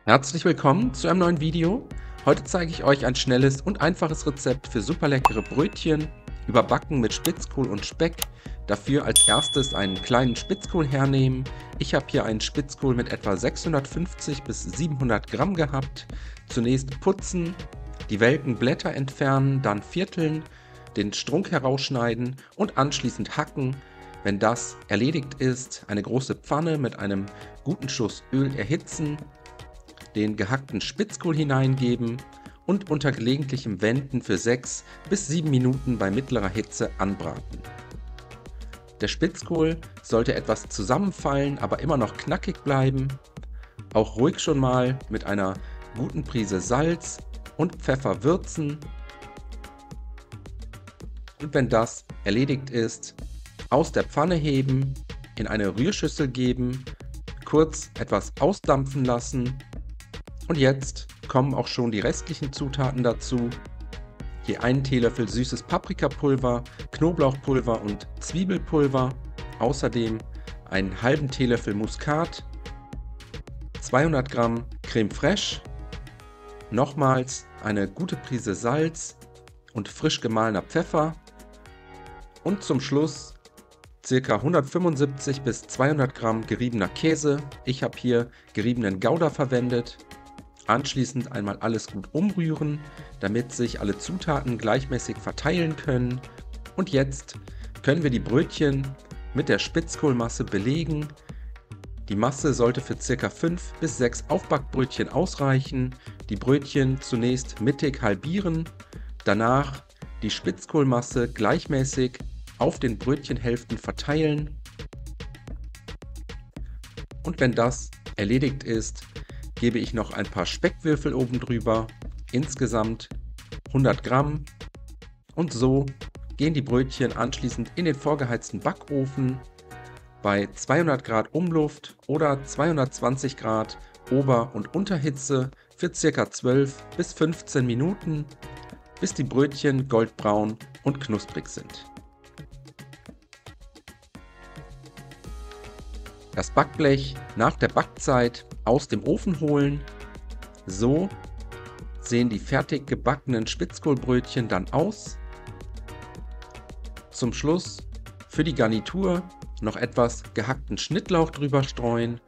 Herzlich willkommen zu einem neuen Video. Heute zeige ich euch ein schnelles und einfaches Rezept für super leckere Brötchen, überbacken mit Spitzkohl und Speck. Dafür als erstes einen kleinen Spitzkohl hernehmen. Ich habe hier einen Spitzkohl mit etwa 650 bis 700 Gramm gehabt. Zunächst putzen, die welken Blätter entfernen, dann vierteln, den Strunk herausschneiden und anschließend hacken. Wenn das erledigt ist, eine große Pfanne mit einem guten Schuss Öl erhitzen, den gehackten Spitzkohl hineingeben und unter gelegentlichem Wenden für 6 bis 7 Minuten bei mittlerer Hitze anbraten. Der Spitzkohl sollte etwas zusammenfallen, aber immer noch knackig bleiben. Auch ruhig schon mal mit einer guten Prise Salz und Pfeffer würzen. Und wenn das erledigt ist, aus der Pfanne heben, in eine Rührschüssel geben, kurz etwas ausdampfen lassen. Und jetzt kommen auch schon die restlichen Zutaten dazu. Je einen Teelöffel süßes Paprikapulver, Knoblauchpulver und Zwiebelpulver. Außerdem einen halben Teelöffel Muskat, 200 Gramm Creme Fraiche, nochmals eine gute Prise Salz und frisch gemahlener Pfeffer und zum Schluss ca. 175 bis 200 Gramm geriebener Käse. Ich habe hier geriebenen Gouda verwendet. Anschließend einmal alles gut umrühren, damit sich alle Zutaten gleichmäßig verteilen können. Und jetzt können wir die Brötchen mit der Spitzkohlmasse belegen. Die Masse sollte für ca. 5 bis 6 Aufbackbrötchen ausreichen. Die Brötchen zunächst mittig halbieren, danach die Spitzkohlmasse gleichmäßig auf den Brötchenhälften verteilen. Und wenn das erledigt ist, gebe ich noch ein paar Speckwürfel oben drüber, insgesamt 100 Gramm. Und so gehen die Brötchen anschließend in den vorgeheizten Backofen bei 200 Grad Umluft oder 220 Grad Ober- und Unterhitze für ca. 12 bis 15 Minuten, bis die Brötchen goldbraun und knusprig sind. Das Backblech nach der Backzeit aus dem Ofen holen. So sehen die fertig gebackenen Spitzkohlbrötchen dann aus. Zum Schluss für die Garnitur noch etwas gehackten Schnittlauch drüber streuen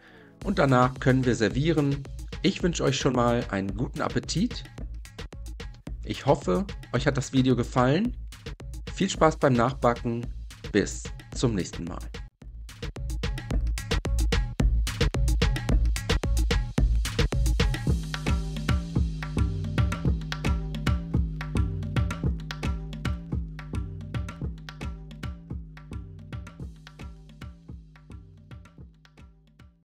und danach können wir servieren. Ich wünsche euch schon mal einen guten Appetit. Ich hoffe, euch hat das Video gefallen. Viel Spaß beim Nachbacken. Bis zum nächsten Mal.